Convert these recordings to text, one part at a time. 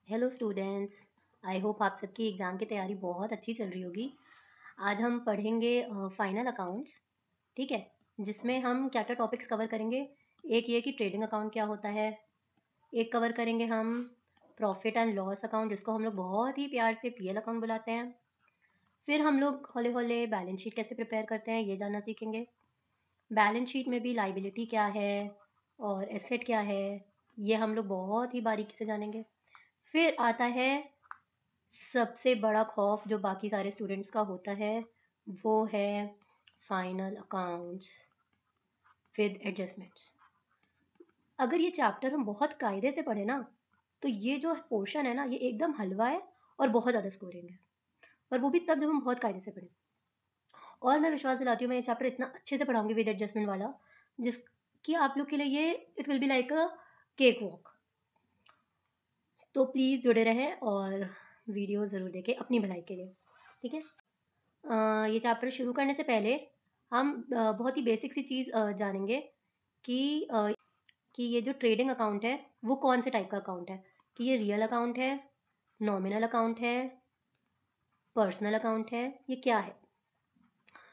Hello students. I hope आप सबकी exam की तैयारी बहुत अच्छी चल रही होगी। आज हम पढ़ेंगे फाइनल अकाउंट्स। ठीक है, जिसमें हम क्या क्या टॉपिक्स कवर करेंगे। एक ये कि ट्रेडिंग अकाउंट क्या होता है, एक कवर करेंगे हम प्रॉफिट एंड लॉस अकाउंट, जिसको हम लोग बहुत ही प्यार से पीएल अकाउंट बुलाते हैं। फिर हम लोग हौले हौले बैलेंस शीट कैसे प्रिपेयर करते हैं ये जानना सीखेंगे। बैलेंस शीट में भी लाइबिलिटी क्या है और एसेट क्या है, ये हम लोग बहुत ही बारीकी से जानेंगे। फिर आता है सबसे बड़ा खौफ जो बाकी सारे स्टूडेंट्स का होता है, वो है फाइनल अकाउंट्स विद एडजस्टमेंट्स। अगर ये चैप्टर हम बहुत कायदे से पढ़े ना, तो ये जो पोर्शन है ना, ये एकदम हलवा है और बहुत ज़्यादा स्कोरिंग है। पर वो भी तब जब हम बहुत कायदे से पढ़ें। और मैं विश्वास दिलाती हूँ, मैं ये चैप्टर इतना अच्छे से पढ़ाऊंगी विद एडजस्टमेंट वाला, जिसकी आप लोग के लिए ये it will be like a cake walk. तो प्लीज़ जुड़े रहें और वीडियो ज़रूर देखें अपनी भलाई के लिए। ठीक है, ये चैप्टर शुरू करने से पहले हम बहुत ही बेसिक सी चीज़ जानेंगे कि कि ये जो ट्रेडिंग अकाउंट है वो कौन से टाइप का अकाउंट है, कि ये रियल अकाउंट है, नॉमिनल अकाउंट है, पर्सनल अकाउंट है, ये क्या है।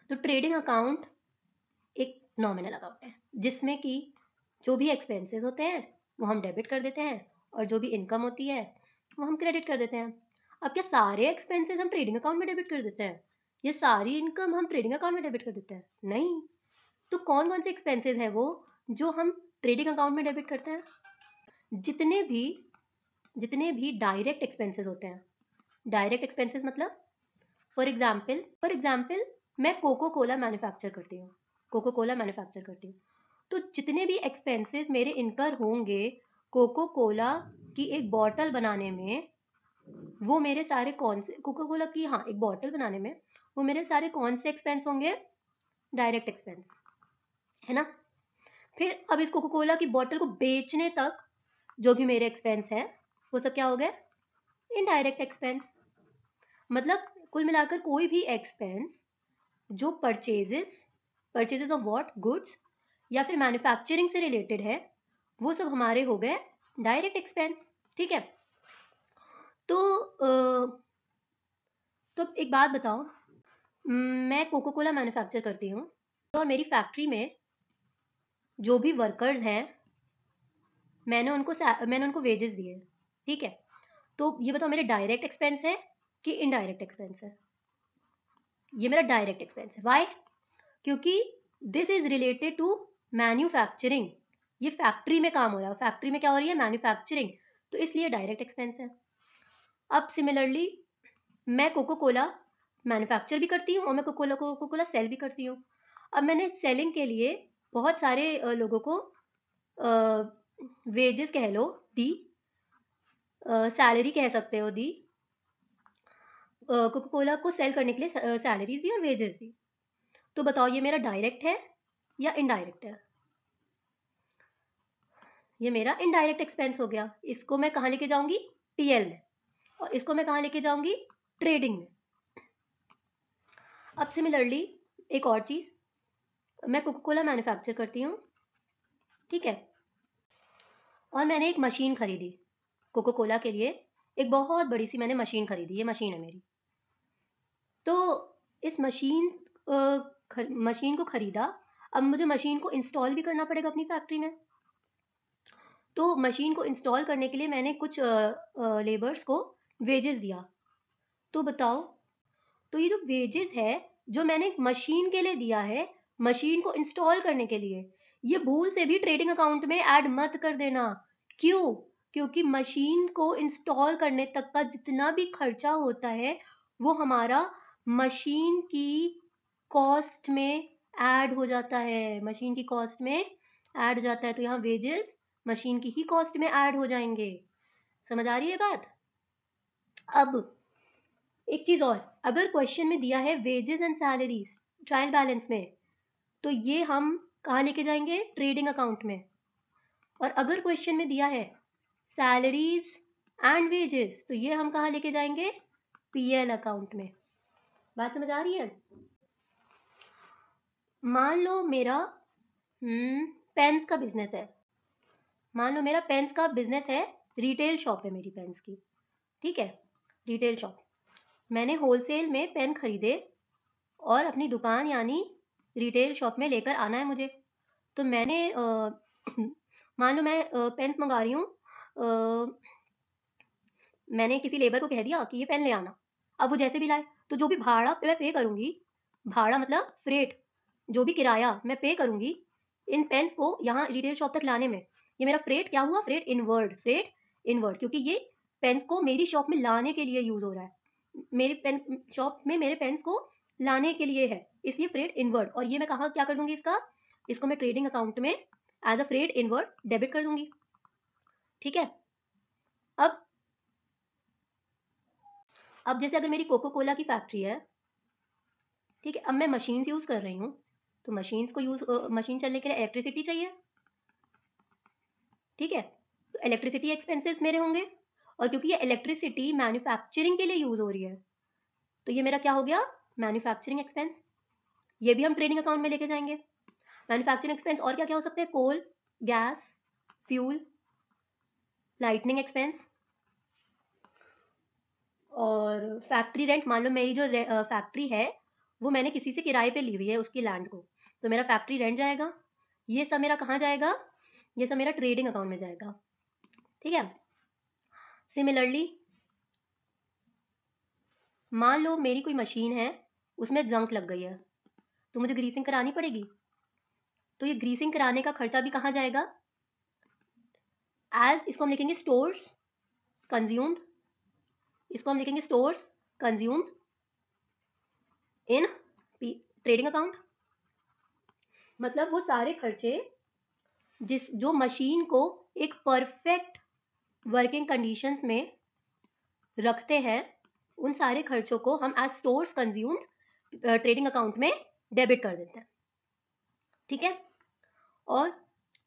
तो ट्रेडिंग अकाउंट एक नॉमिनल अकाउंट है जिसमें कि जो भी एक्सपेंसेस होते हैं वो हम डेबिट कर देते हैं और जो भी इनकम होती है वो हम क्रेडिट कर देते हैं। अब क्या सारे एक्सपेंसेस हम ट्रेडिंग अकाउंट में डेबिट कर देते हैं, ये सारी इनकम हम ट्रेडिंग अकाउंट में डेबिट कर देते हैं? नहीं। तो कौन कौन से एक्सपेंसेस है वो जो हम ट्रेडिंग अकाउंट में डेबिट करते हैं? जितने भी जितने भी डायरेक्ट एक्सपेंसेस होते हैं। डायरेक्ट एक्सपेंसेस मतलब फॉर एग्जाम्पल मैं कोको कोला मैन्युफैक्चर करती हूँ, तो जितने भी एक्सपेंसेस मेरे इनकर होंगे कोको कोला की एक बॉटल बनाने में, वो मेरे सारे कौन से कोको कोला की, हाँ, एक बॉटल बनाने में वो मेरे सारे कौन से एक्सपेंस होंगे? डायरेक्ट एक्सपेंस, है ना। फिर अब इस कोको कोला की बॉटल को बेचने तक जो भी मेरे एक्सपेंस है वो सब क्या हो गए? Indirect expense. मतलब कुल मिलाकर कोई भी एक्सपेंस जो परचेजेस ऑफ व्हाट, गुड्स या फिर मैन्युफैक्चरिंग से रिलेटेड है, वो सब हमारे हो गए डायरेक्ट एक्सपेंस। ठीक है। तो एक बात बताओ, मैं कोको कोला मैन्युफैक्चर करती हूँ और मेरी फैक्ट्री में जो भी वर्कर्स हैं मैंने उनको वेजेस दिए। ठीक है, तो ये बताओ मेरे डायरेक्ट एक्सपेंस है कि इनडायरेक्ट एक्सपेंस है? ये मेरा डायरेक्ट एक्सपेंस है। वाई? क्योंकि this is related to manufacturing, ये फैक्ट्री में काम हो रहा है, फैक्ट्री में क्या हो रही है? मैन्युफैक्चरिंग, तो इसलिए डायरेक्ट एक्सपेंस है। अब सिमिलरली मैं कोको कोला मैन्युफैक्चर भी करती हूँ और मैं कोको कोला सेल भी करती हूँ। अब मैंने सेलिंग के लिए बहुत सारे लोगों को वेजेस कह लो दी, सैलरी कह सकते हो दी, कोको कोला को सेल करने के लिए सैलरीज दी और वेजेस दी। तो बताओ ये मेरा डायरेक्ट है या इनडायरेक्ट है? ये मेरा इनडायरेक्ट एक्सपेंस हो गया। इसको मैं कहाँ लेके जाऊंगी? पीएल में। और इसको मैं कहाँ लेके जाऊंगी? ट्रेडिंग में। अब सिमिलरली एक और चीज़, मैं कोको कोला मैन्युफैक्चर करती हूँ, ठीक है, और मैंने एक मशीन खरीदी कोको कोला के लिए, एक बहुत बड़ी सी मैंने मशीन खरीदी, ये मशीन है मेरी। तो इस मशीन को खरीदा, अब मुझे मशीन को इंस्टॉल भी करना पड़ेगा अपनी फैक्ट्री में। तो मशीन को इंस्टॉल करने के लिए मैंने कुछ लेबर्स को वेजेस दिया। तो बताओ, तो ये जो वेजेस है जो मैंने मशीन के लिए दिया है, मशीन को इंस्टॉल करने के लिए, ये भूल से भी ट्रेडिंग अकाउंट में ऐड मत कर देना। क्यों? क्योंकि मशीन को इंस्टॉल करने तक का जितना भी खर्चा होता है वो हमारा मशीन की कॉस्ट में ऐड हो जाता है, मशीन की कॉस्ट में ऐड हो जाता है। तो यहाँ वेजेस मशीन की ही कॉस्ट में ऐड हो जाएंगे। समझ आ रही है बात? अब एक चीज और, अगर क्वेश्चन में दिया है wages and salaries trial balance में, तो ये हम कहाँ लेके जाएंगे? ट्रेडिंग अकाउंट में। और अगर क्वेश्चन में दिया है सैलरीज एंड वेजेस, तो ये हम कहाँ लेके जाएंगे? पीएल अकाउंट में। बात समझ आ रही है? मान लो मेरा पेन्स का बिजनेस है, मान लो मेरा पेन्स का बिजनेस है, रिटेल शॉप है मेरी पेन्स की। ठीक है, रिटेल शॉप। मैंने होलसेल में पेन खरीदे और अपनी दुकान यानी रिटेल शॉप में लेकर आना है मुझे। तो मैंने मान लो मैं पेन्स मंगा रही हूँ, मैंने किसी लेबर को कह दिया कि ये पेन ले आना। अब वो जैसे भी लाए, तो जो भी भाड़ा मैं पे करूँगी, भाड़ा मतलब फ्रेट, जो भी किराया मैं पे करूँगी इन पेन्स को यहाँ रिटेल शॉप तक लाने में, ये मेरा फ्रेट क्या हुआ? फ्रेट इनवर्ड, क्योंकि ये पेन्स को मेरी शॉप में लाने के लिए यूज़ हो रहा है। मेरी पेन शॉप में मेरे पेन्स को लाने के लिए है, इसलिए फ्रेट इनवर्ड। और ये मैं कहाँ क्या कर दूँगी इसका? इसको मैं ट्रेडिंग अकाउंट में as a freight inward debit कर दूँगी। ठीक है? अब जैसे अगर मेरी कोको कोला की फैक्ट्री है, ठीक है, अब मैं मशीन्स यूज़ कर रही हूँ, तो मशीन्स को मशीन चलने के लिए इलेक्ट्रिसिटी चाहिए। ठीक है, तो इलेक्ट्रिसिटी एक्सपेंसेस मेरे होंगे, और क्योंकि ये इलेक्ट्रिसिटी मैन्युफैक्चरिंग के लिए यूज़ हो रही है, तो ये मेरा क्या हो गया? Manufacturing expense. ये भी हम ट्रेडिंग अकाउंट में लेके जाएंगे। मैन्युफैक्चरिंग एक्सपेंस और क्या क्या हो सकते हैं? कोल, गैस, फ्यूल, लाइटनिंग एक्सपेंस, और फैक्ट्री रेंट। मान लो मेरी जो फैक्ट्री है वो मैंने किसी से किराए पे ली हुई है उसकी लैंड को, तो मेरा फैक्ट्री रेंट जाएगा। ये सब मेरा कहाँ जाएगा? ये सब मेरा ट्रेडिंग अकाउंट में जाएगा। ठीक है, सिमिलरली मान लो मेरी कोई मशीन है, उसमें जंक लग गई है, तो मुझे ग्रीसिंग करानी पड़ेगी, तो ये ग्रीसिंग कराने का खर्चा भी कहाँ जाएगा? इसको हम लिखेंगे स्टोर्स कंज्यूम्ड, इसको हम लिखेंगे stores consumed in trading account. मतलब वो सारे खर्चे जो मशीन को एक परफेक्ट वर्किंग कंडीशंस में रखते हैं, उन सारे खर्चों को हम as stores consumed trading account में डेबिट कर देते हैं। ठीक है, और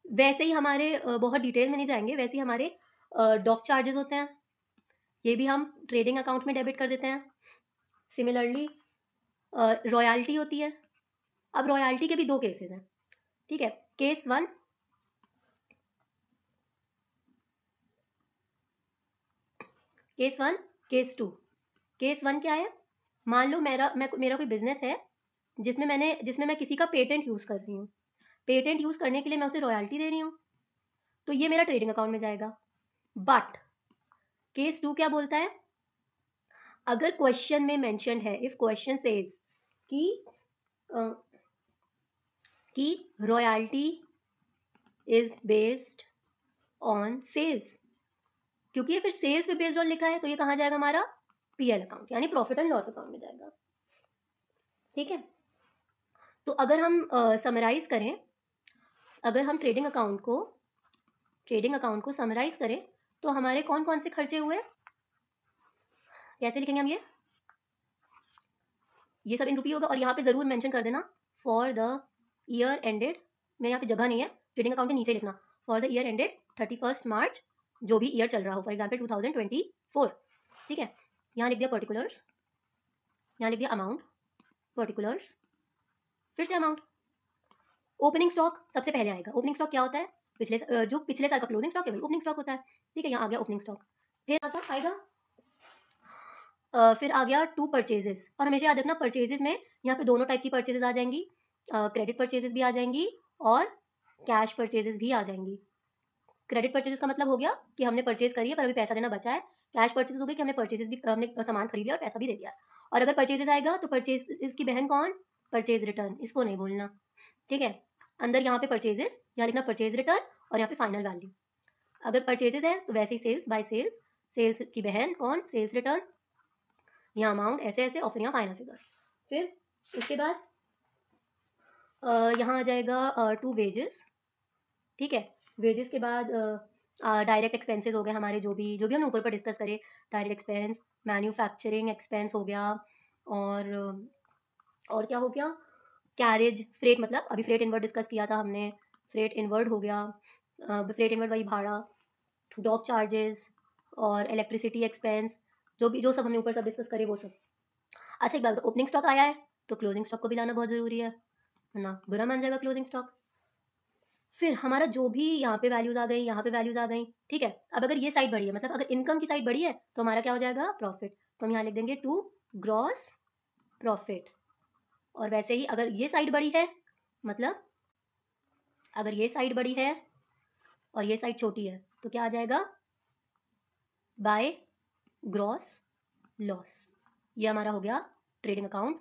वैसे ही हमारे बहुत डिटेल में नहीं जाएंगे, वैसे ही हमारे डॉक चार्जेस होते हैं, ये भी हम ट्रेडिंग अकाउंट में डेबिट कर देते हैं। सिमिलरली रॉयल्टी होती है। अब रॉयल्टी के भी दो केसेस हैं। ठीक है, case one, case two. Case one क्या है? मान लो मेरा कोई बिजनेस है जिसमें मैं किसी का पेटेंट यूज कर रही हूँ, पेटेंट यूज करने के लिए मैं उसे रॉयल्टी दे रही हूँ, तो ये मेरा ट्रेडिंग अकाउंट में जाएगा। बट केस टू क्या बोलता है? अगर क्वेश्चन में मेंशन है, इफ क्वेश्चन सेज कि royalty is based on sales, क्योंकि ये फिर सेल्स पे बेस्ड ऑन लिखा है, तो ये कहाँ जाएगा? हमारा पीएल अकाउंट यानी प्रॉफिट एंड लॉस अकाउंट में जाएगा। ठीक है, तो अगर हम समराइज करें, अगर हम ट्रेडिंग अकाउंट को समराइज करें, तो हमारे कौन कौन से खर्चे हुए? कैसे लिखेंगे हम? ये सब इन रुपये होगा, और यहाँ पे जरूर मेंशन कर देना फॉर द ईयर एंडेड, मेरे यहाँ पे जगह नहीं है, ट्रेडिंग अकाउंट के नीचे लिखना फॉर द ईयर एंडेड 31 मार्च, जो भी ईयर चल रहा हो, फॉर एग्जाम्पल 2024। ठीक है, यहाँ लिख दिया पर्टिकुलर्स, यहाँ लिख दिया अमाउंट, पर्टिकुलर्स, फिर से अमाउंट। ओपनिंग स्टॉक सबसे पहले आएगा। ओपनिंग स्टॉक क्या होता है? जो पिछले साल का क्लोजिंग स्टॉक है वही ओपनिंग स्टॉक होता है। ठीक है, यहाँ आ गया ओपनिंग स्टॉक। फिर आएगा फिर आ गया टू परचेजेस, और हमेशा याद रखना परचेजेस में यहाँ पे दोनों टाइप की परचेजेस आ जाएंगी, क्रेडिट परचेजेस भी आ जाएंगी और कैश परचेजेस भी आ जाएंगी। क्रेडिट परचेजेस का मतलब हो गया कि हमने परचेज करी है पर अभी पैसा देना बचा है। कैश परचेज हो गई कि हमने सामान खरीद लिया और पैसा भी दे दिया। और अगर परचेजेस आएगा तो परचेज की बहन कौन? परचेज रिटर्न, इसको नहीं भूलना। ठीक है, अंदर यहाँ पे परचेजेस, यहाँ लिखना परचेज रिटर्न, और यहाँ पे फाइनल वैल्यू। अगर परचेजेस है तो वैसे ही सेल्स बाय सेल्स, सेल्स की बहन कौन? सेल्स रिटर्न, यहाँ अमाउंट ऐसे ऐसे, और फिर यहाँ फाइनल फिगर। फिर उसके बाद यहाँ आ जाएगा टू वेजेस। ठीक है, वेजेस के बाद डायरेक्ट एक्सपेंसेस हो गए हमारे, जो भी हमने ऊपर पर डिस्कस करे, डायरेक्ट एक्सपेंस, मैन्युफैक्चरिंग एक्सपेंस हो गया, और क्या हो गया? कैरेज, फ्रेट, मतलब अभी फ्रेट इनवर्ड डिस्कस किया था हमने, फ्रेट इनवर्ड हो गया। फ्रेट इनवर्ड वही भाड़ा, डॉक चार्जेस और इलेक्ट्रिसिटी एक्सपेंस, जो सब हमने ऊपर सब डिस्कस करे वो सब। अच्छा, एक बात, ओपनिंग स्टॉक आया है तो क्लोजिंग स्टॉक को भी लाना बहुत ज़रूरी है, वरना बुरा मान जाएगा क्लोजिंग स्टॉक। फिर हमारा जो भी यहाँ पे वैल्यूज़ आ गई, यहाँ पे वैल्यूज़ आ गई, ठीक है? अब अगर ये साइड बढ़ी है, मतलब अगर इनकम की साइड बढ़ी है, तो हमारा क्या हो जाएगा? प्रॉफिट। तो हम यहाँ लिख देंगे टू ग्रॉस प्रॉफिट। और वैसे ही अगर ये साइड बढ़ी है, मतलब अगर ये साइड बढ़ी है और ये साइड छोटी है, तो क्या आ जाएगा? By gross loss. ये हमारा हो गया ट्रेडिंग अकाउंट।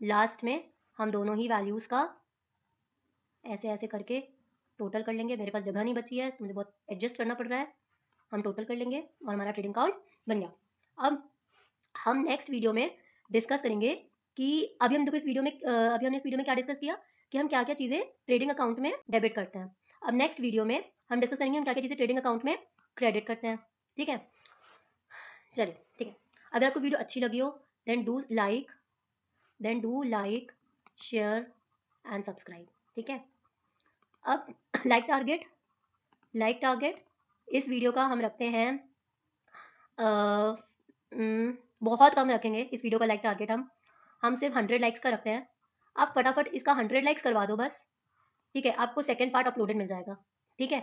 लास्ट में हम दोनों ही वैल्यूज़ का ऐसे ऐसे करके टोटल कर लेंगे। मेरे पास जगह नहीं बची है तो मुझे बहुत एडजस्ट करना पड़ रहा है। हम टोटल कर लेंगे और हमारा ट्रेडिंग अकाउंट बन गया। अब हम नेक्स्ट वीडियो में डिस्कस करेंगे कि अभी हम देखो इस वीडियो में अभी हमने इस वीडियो में क्या डिस्कस किया कि हम क्या क्या चीज़ें ट्रेडिंग अकाउंट में डेबिट करते हैं। अब नेक्स्ट वीडियो में हम डिस्कस करेंगे हम क्या क्या चीज़ें ट्रेडिंग अकाउंट में क्रेडिट करते हैं। ठीक है, चलिए ठीक है। अगर आपको वीडियो अच्छी लगी हो then do like share and subscribe. ठीक है, अब लाइक टारगेट इस वीडियो का हम रखते हैं बहुत कम रखेंगे इस वीडियो का लाइक टारगेट। हम सिर्फ 100 लाइक्स का रखते हैं। आप फटाफट इसका 100 लाइक्स करवा दो बस, ठीक है? आपको सेकंड पार्ट अपलोडेड मिल जाएगा, ठीक है?